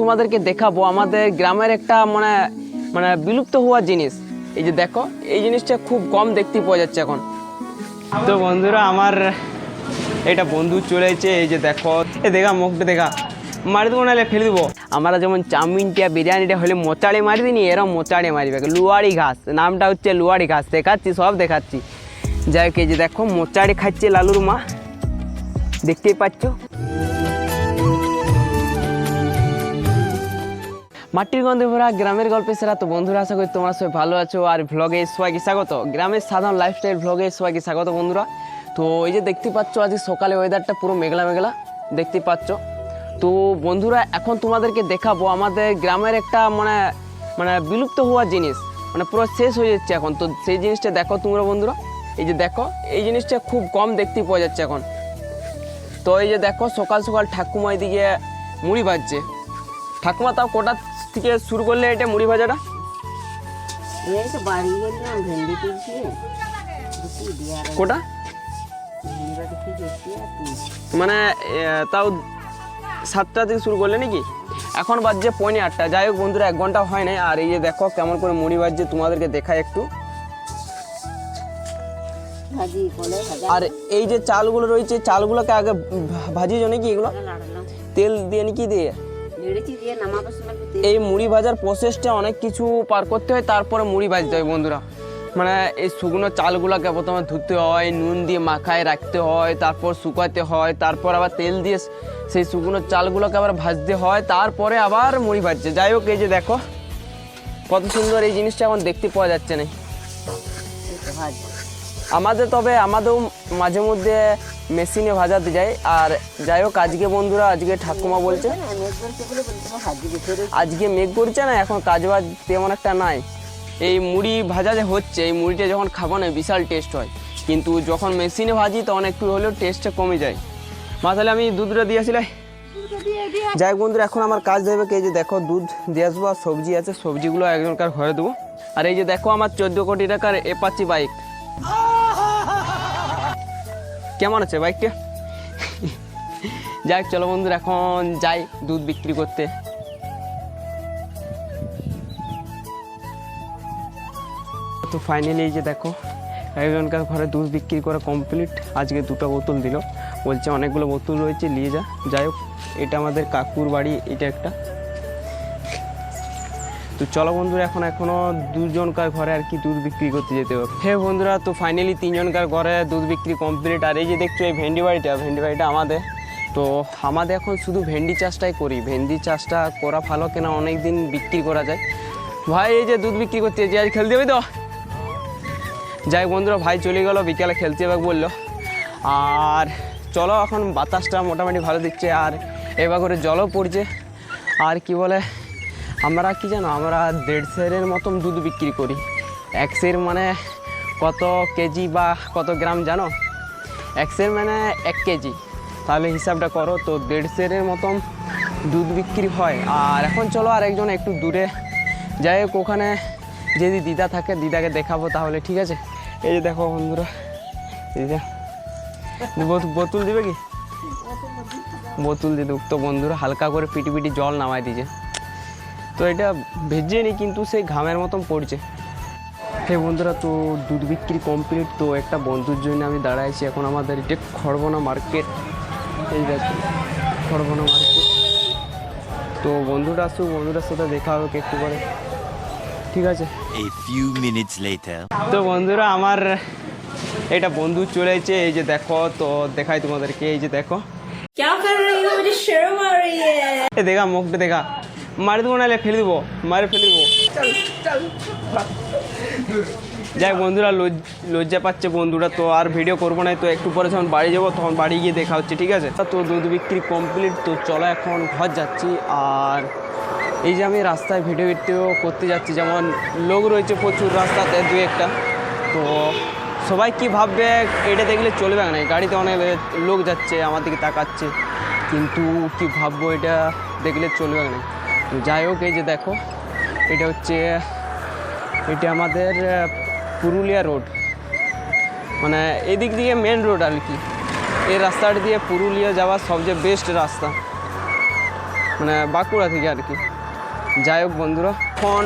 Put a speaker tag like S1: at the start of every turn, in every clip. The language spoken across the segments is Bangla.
S1: তোমাদেরকে দেখাবো আমাদের গ্রামের একটা মানে মানে বিলুপ্ত হওয়া জিনিস। এই যে দেখো, এই জিনিসটা খুব কম দেখতে পাওয়া যাচ্ছে এখন। তো বন্ধুরা, আমার এটা বন্ধু চলেছে, এই যে দেখো, এ দেখা মুখটা দেখা, মারি দেবো নাহলে ফেলে দেবো। আমরা যেমন চাউমিনটা বিরিয়ানিটা হলে মোচাড়ে মারি দিনি, এরকম মোচাড়ে মারিবে। লুয়ারি ঘাস, নামটা হচ্ছে লুয়ারি ঘাস, দেখাচ্ছি সব দেখাচ্ছি। যাই হোক, এই যে দেখো মোচাড়ে খাচ্ছে লালুর মা, দেখতেই পাচ্ছ। মাটির গন্ধে ভরা গ্রামের গল্পে সেরা। তো বন্ধুরা, আশা করি তোমরা সবাই ভালো আছো আর ভ্লগে সবাইকে স্বাগত। গ্রামের সাধারণ লাইফস্টাইল ভ্লগে সবাইকে স্বাগত বন্ধুরা। তো এই যে দেখতে পাচ্ছ, আজ সকালে ওয়েদারটা পুরো মেঘলা মেঘলা দেখতে পাচ্ছ। তো বন্ধুরা, এখন তোমাদেরকে দেখাবো আমাদের গ্রামের একটা মানে মানে বিলুপ্ত হওয়া জিনিস, মানে পুরো শেষ হয়ে যাচ্ছে এখন। তো সেই জিনিসটা দেখো তোমরা বন্ধুরা, এই যে দেখো, এই জিনিসটা খুব কম দেখতে পাওয়া যাচ্ছে এখন। তো এই যে দেখো, সকাল সকাল ঠাকুমা এদিকে মুড়ি ভাজছে। ঠাকুমা তাও কোটা থেকে শুরু করলে এটা মুড়ি ভাজাটা? কোটা মানে তাও 7টা থেকে শুরু করলে নাকি? এখন বাজছে 8:45। যাই হোক বন্ধুরা, 1 ঘন্টা হয় নাই। আর এই যে দেখো কেমন করে মুড়ি ভাজছে, তোমাদেরকে দেখাই একটু। আর এই যে চালগুলো রয়েছে, চালগুলোকে আগে ভাজিয়েছো নাকি? এগুলো তেল দিয়ে নাকি দিয়ে? এই মুড়ি ভাজার প্রসেসটা অনেক কিছু পার করতে হয়, তারপরে মুড়ি ভাজতে হয় বন্ধুরা। মানে এই শুকনো চালগুলোকে প্রথমে ধুতে হয়, নুন দিয়ে মাখায় রাখতে হয়, তারপর শুকাতে হয়, তারপর আবার তেল দিয়ে সেই শুকনো চালগুলোকে আবার ভাজতে হয়, তারপরে আবার মুড়ি ভাজছে। যাই হোক, এই যে দেখো কত সুন্দর এই জিনিসটা এখন দেখতে পাওয়া যাচ্ছে না আমাদের। তবে আমাদেরও মাঝে মধ্যে মেশিনে ভাজাতে যায়। আর যাই হোক, আজকে বন্ধুরা, আজকে ঠাকুমা বলছে আজকে মেঘ করছে না, এখন কাজ বাজ তেমন একটা নাই। এই মুড়ি ভাজা যে হচ্ছে, এই মুড়িটা যখন খাবো না বিশাল টেস্ট হয়, কিন্তু যখন মেশিনে ভাজি তখন একটু হলেও টেস্টটা কমে যায়। মা, তাহলে আমি দুধটা দিয়েছিলাম। যাই হোক বন্ধুরা, এখন আমার কাজ দেবে। এই যে দেখো, দুধ দিয়ে আসবো আর সবজি আছে, সবজিগুলো একজনকার ঘরে দেবো। আর এই যে দেখো, আমার 14 কোটি টাকার অ্যাপাচি বাইক। কেমন আছে বাইকটা? যাই হোক, চলো বন্ধুরা, এখন যাই দুধ বিক্রি করতে। তো ফাইনালি এই যে দেখো, একজনকার ঘরে দুধ বিক্রি করা কমপ্লিট। আজকে 2টা বোতল দিল, বলছে অনেকগুলো বোতল রয়েছে, নিয়ে যা। যাই হোক, এটা আমাদের কাকুর বাড়ি, এটা একটা। তো চলো বন্ধুরা, এখনও 2জনকার ঘরে আর কি দুধ বিক্রি করতে যেতে হবে। হ্যাঁ বন্ধুরা, তো ফাইনালি 3জনকার ঘরে দুধ বিক্রি কমপ্লিট। আর এই যে দেখছো, এই ভেন্ডি বাড়িটা আমাদের। তো আমাদের এখন শুধু ভেন্ডি চাষটাই করি। ভেন্ডি চাষটা করা ভালো, কেনা অনেক দিন বিক্রি করা যায়। ভাই এই যে দুধ বিক্রি করতে যে আজ খেলতে হবে তো। যাই বন্ধুরা, ভাই চলে গেলো, বিকালে খেলতে হবে বললো। আর চলো, এখন বাতাসটা মোটামুটি ভালো দিচ্ছে, আর এবার করে জলও পড়ছে। আর কি বলে, আমরা কি জানো, আমরা 1.5 সেরের মতন দুধ বিক্রি করি। 1 সের মানে কত কেজি বা কত গ্রাম জানো? 1 সের মানে 1 কেজি, তাহলে হিসাবটা করো। তো 1.5 সেরের মতন দুধ বিক্রি হয়। আর এখন চলো আর একজন একটু দূরে যাই হোক, ওখানে যদি দিদা থাকে, দিদাকে দেখাবো তাহলে, ঠিক আছে? এই যে দেখো বন্ধুরা, দিদা বোতল দিবে কি? বোতল দিয়ে দেব। তো বন্ধুরা, হালকা করে পিটি জল নামাই দিয়েছে। তো এটা ভেজে নি, কিন্তু সেই ঘামের মতন পড়ছে। হ্যাঁ বন্ধুরা, তো দুধ বিক্রি কমপ্লিট। তো একটা বন্ধুর জন্য আমি দাঁড়াইছি এখন। আমাদের এটা খড়বনা মার্কেট, এই দেখো খড়বনা মার্কেট। তো বন্ধুরা আসুক, বন্ধুটার সাথে দেখা হবে একটু পরে, ঠিক আছে?
S2: A few minutes later.
S1: তো বন্ধুরা, আমার এটা বন্ধু চলেছে, এই যে দেখো। তো দেখাই তোমাদেরকে, এই যে দেখো, এ দেখা মুখটা দেখা, মারি দেবো নাহলে ফেলে দেবো, মারে ফেলে দেবো। যাই বন্ধুরা, লজ্জা পাচ্ছে বন্ধুরা, তো আর ভিডিও করবো না। তো একটু পরে যখন বাড়ি যাবো, তখন বাড়ি গিয়ে দেখা হচ্ছে, ঠিক আছে? তো দুধ বিক্রি কমপ্লিট। তো চলো এখন ঘর যাচ্ছি। আর এই যে আমি রাস্তায় ভিডিও করতে যাচ্ছি, যেমন লোক রয়েছে প্রচুর রাস্তাতে, 2-1টা। তো সবাই কি ভাববে, এটা দেখলে চলবে না, গাড়িতে অনেক লোক যাচ্ছে, আমার দিকে তাকাচ্ছে, কিন্তু কি ভাববো, এটা দেখলে চলবে না। তো যাই হোক, এই যে দেখো, এটা আমাদের পুরুলিয়া রোড, মানে এদিক দিয়ে মেন রোড আর কি। এই রাস্তাটা দিয়ে পুরুলিয়া যাওয়ার সবচেয়ে বেস্ট রাস্তা। মানে বাঁকুড়া থেকে আর কি। যাই হোক বন্ধুরা, এখন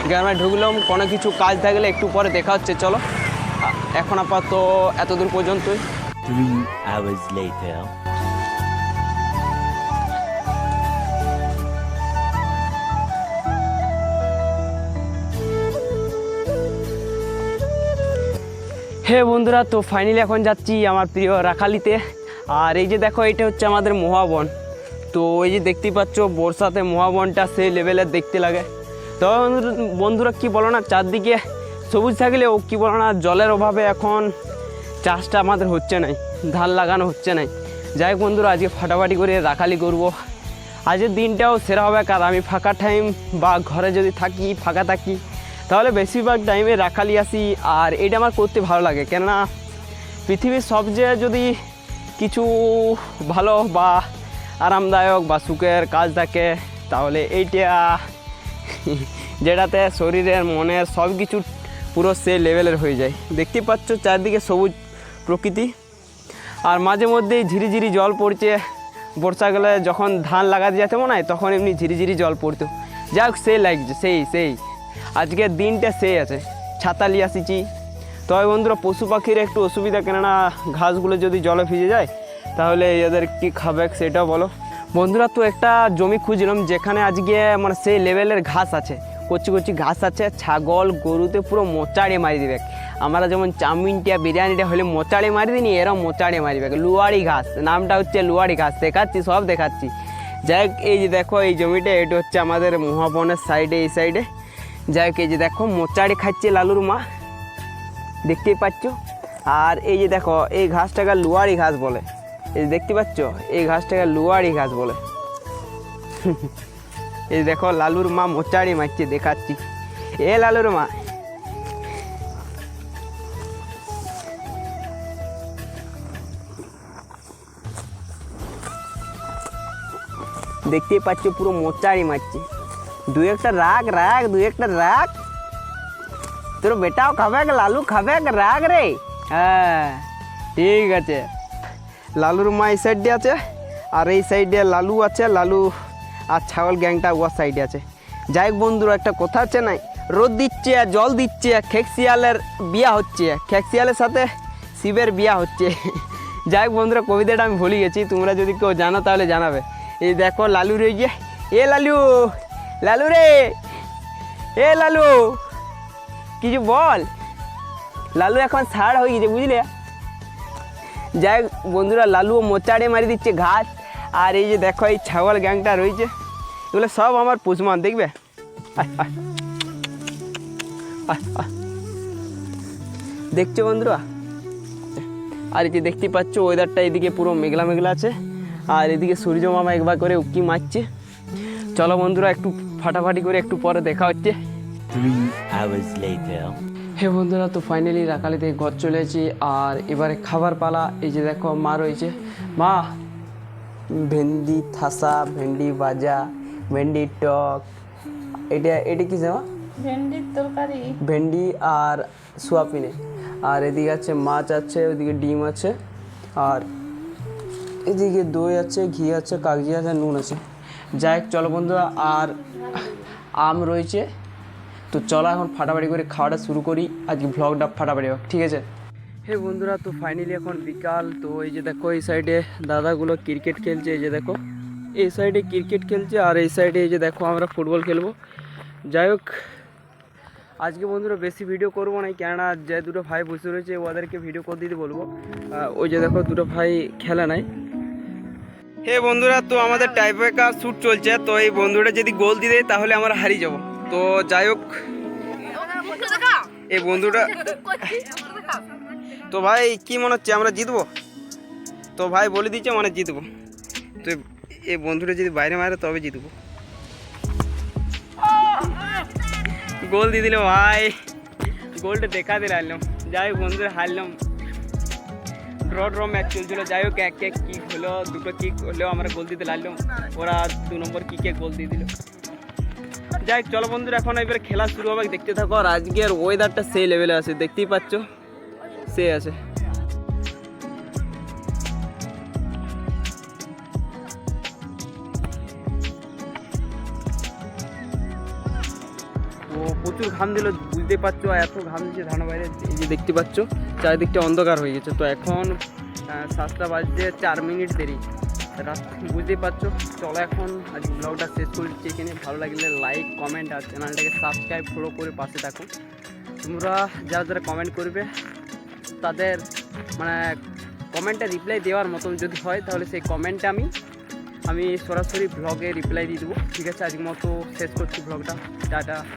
S1: গ্রামে ঢুকলাম, কোনো কিছু কাজ থাকলে একটু পরে দেখা হচ্ছে। চলো, এখন আপাতত এতদূর পর্যন্তই।
S2: 3 hours later.
S1: হে বন্ধুরা, তো ফাইনালি এখন যাচ্ছি আমার প্রিয় রাখালিতে। আর এই যে দেখো, এটা হচ্ছে আমাদের মহাবন। তো এই যে দেখতেই পাচ্ছ, বর্ষাতে মহাবনটা সেই লেভেলের দেখতে লাগে। তো বন্ধুরা কি বলো না, চারদিকে সবুজ থাকলেও কি বলো না, জলের অভাবে এখন চাষটা আমাদের হচ্ছে নাই, ধান লাগানো হচ্ছে নাই। যাই হোক বন্ধুরা, আজকে ফাটাফাটি করে রাখালি করব। আজকের দিনটাও সেরা হবে, কারণ আমি ফাঁকা টাইম বা ঘরে যদি থাকি, ফাঁকা থাকি, তাহলে বেশিরভাগ টাইমে রাখালি আসি। আর এটা আমার করতে ভালো লাগে, কেননা পৃথিবীর সবচেয়ে যদি কিছু ভালো বা আরামদায়ক বা সুখের কাজ থাকে, তাহলে এইটা যেটাতে শরীরের মনের সব কিছু পুরো সে লেভেলের হয়ে যায়। দেখতে পাচ্ছ চারদিকে সবুজ প্রকৃতি, আর মাঝে মধ্যেই ঝিরিঝিরি জল পড়ছে। বর্ষাকালে যখন ধান লাগাতে যেতে মনে হয়, তখন এমনি ঝিরিঝিরি জল পড়তো। যাই হোক, সেই লাগছে, সেই আজকের দিনটা সেই আছে। ছাতা নিয়ে আসিছি। তবে বন্ধুরা, পশু পাখির একটু অসুবিধা, কেননা ঘাসগুলো যদি জলে ভিজে যায়, তাহলে এদের কী খাবে সেটাও বলো। বন্ধুরা, তো একটা জমি খুঁজলাম যেখানে আজকে মানে সেই লেভেলের ঘাস আছে, কচি কচি ঘাস আছে। ছাগল গরুতে পুরো মোচাড়ে মারি দেবে। আমরা যেমন চাউমিনটা বিরিয়ানিটা হলে মোচাড়ে মারি দিই, এরা মোচাড়ে মারিবে। লুয়ারি ঘাস, নামটা হচ্ছে লুয়ারি ঘাস। দেখাচ্ছি, সব দেখাচ্ছি। যাই হোক, এই যে দেখো এই জমিটা, এটা হচ্ছে আমাদের মহাবনের সাইডে, এই সাইডে। যাই হোক, এই যে দেখো মোচাড়ে খাচ্ছে লালুর মা, দেখতেই পাচ্ছ। আর এই যে দেখো, এই ঘাসটাকে লুয়ারি ঘাস বলে। এই যে দেখতে পাচ্ছ, এই ঘাসটাকে লুয়ারি ঘাস বলে। এই দেখো লালুর মা মোচাড়ি মারছে, দেখাচ্ছি। এ লালুর মা, দেখতেই পাচ্ছ পুরো মোচাড়ি মারছে। দু একটা রাগ, দু একটা রাগ। তোর বেটাও খাবে, লালু খাবে, রাগ রে। হ্যাঁ, ঠিক আছে। লালুর মা এই সাইডে আছে, আর এই সাইডে লালু আছে। লালু আর ছাগল গ্যাংটা ওর সাইডে আছে। যাই হোক বন্ধুরা, একটা কথা আছে নাই, রোদ দিচ্ছে, জল দিচ্ছে, খেকশিয়ালের বিয়া হচ্ছে, খেকশিয়ালের সাথে শিবের বিয়া হচ্ছে। যাই হোক বন্ধুরা, কবিতাটা আমি ভুলে গেছি, তোমরা যদি কেউ জানো তাহলে জানাবে। এই দেখো লালু রে, গিয়ে এ লালু, লালু রে, এ লালু, কিছু বল। লালু এখন ছাড় হয়ে গেছে, বুঝলে। যাই হোক বন্ধুরা, লালুও মোচাড়ে মারি দিচ্ছে ঘাস। আর এই যে দেখো, এই ছাগল গ্যাংটা রয়েছে, এগুলো সব আমার পুষমান, দেখবে। দেখছো বন্ধুরা, আর এই যে দেখতে পাচ্ছ ওয়েদারটা এদিকে পুরো মেঘলা মেঘলা আছে, আর এদিকে সূর্য মামা একবার করে উকি মারছে। চলো বন্ধুরা, একটু ফাটাফাটি করে একটু পরে দেখা হচ্ছে।
S2: 3 hours later.
S1: হে বন্ধুরা, তো ফাইনালি রাখালিতে ঘর চলে এসেছি। আর এবারে খাবার পালা। এই যে দেখো মা রয়েছে। মা, ভেন্ডি থাসা, ভেন্ডি ভাজা, ভেন্ডি টক, এটা কি মা?
S3: ভেন্ডির তরকারি।
S1: ভেন্ডি আর সোয়াবিনে। আর এদিকে আছে মাছ আছে, ওইদিকে ডিম আছে, আর এদিকে দই আছে, ঘি আছে, কাগজি আছে, নুন আছে। যাই হোক চলো বন্ধুরা, আর আম রয়েছে। তো চলো এখন ফাটাফাটি করে খাওয়াটা শুরু করি, আজকে ভ্লগটা ফাটাফাটি হোক, ঠিক আছে। হে বন্ধুরা, তো ফাইনালি এখন বিকাল। তো এই যে দেখো, এই সাইডে দাদাগুলো ক্রিকেট খেলছে। এই যে দেখো, এই সাইডে ক্রিকেট খেলছে, আর এই সাইডে এই যে দেখো আমরা ফুটবল খেলবো। যাই হোক, আজকে বন্ধুরা বেশি ভিডিও করবো না, কেননা যে দুটো ভাই বসে রয়েছে ওদেরকে ভিডিও করে দিতে বলবো। ওই যে দেখো দুটো ভাই খেলা নাই। হে বন্ধুরা, তো আমাদের টাইব্রেকার শ্যুট চলছে। তো এই বন্ধুটা যদি গোল দিয়ে দেয় তাহলে আমরা হারিয়ে যাব। তো যাই হোক, এই বন্ধুটা, তো ভাই কি মনে হচ্ছে আমরা জিতবো? তো ভাই বলে দিচ্ছে মানে জিতবো। তো এই বন্ধুটা যদি বাইরে মারে তবে জিতবো। গোল দিয়ে দিল ভাই, গোলটা দেখা দিলে হারলাম। যাই হোক বন্ধুরা, হারলাম। ড্র ম্যাচ চলছিল। যাই হোক, এক কিক হলো, দুটো কিক হলেও আমরা গোল দিতে লাগলাম। ওরা 2 নম্বর কিকে গোল দিয়ে দিল। যাই হোক চলো বন্ধুরা, এখন এবার খেলা শুরু হবে, দেখতে থাকো। আর আজকের ওয়েদারটা সেই লেভেলে আছে, দেখতেই পাচ্ছ, সে আছে। প্রচুর ঘাম দিল, বুঝতে পারছো, এত ঘাম দিচ্ছে ধান বাইরে। এই যে দেখতে পাচ্ছ চারিদিকটা অন্ধকার হয়ে গেছে। তো এখন 7টা বাজতে 4 মিনিট দেরি রাত, বুঝতেই পারছো। চলো এখন আজ ব্লগটা শেষ করছি এখানে। ভালো লাগলে লাইক কমেন্ট আর চ্যানেলটাকে সাবস্ক্রাইব ফলো করে পাশে থাকো। তোমরা যারা যারা কমেন্ট করবে তাদের মানে কমেন্টে রিপ্লাই দেওয়ার মতন যদি হয় তাহলে সেই কমেন্টটা আমি সরাসরি ব্লগে রিপ্লাই দিয়ে দেবো। ঠিক আছে, আজকের মতো শেষ করছি ব্লগটা। টাটা।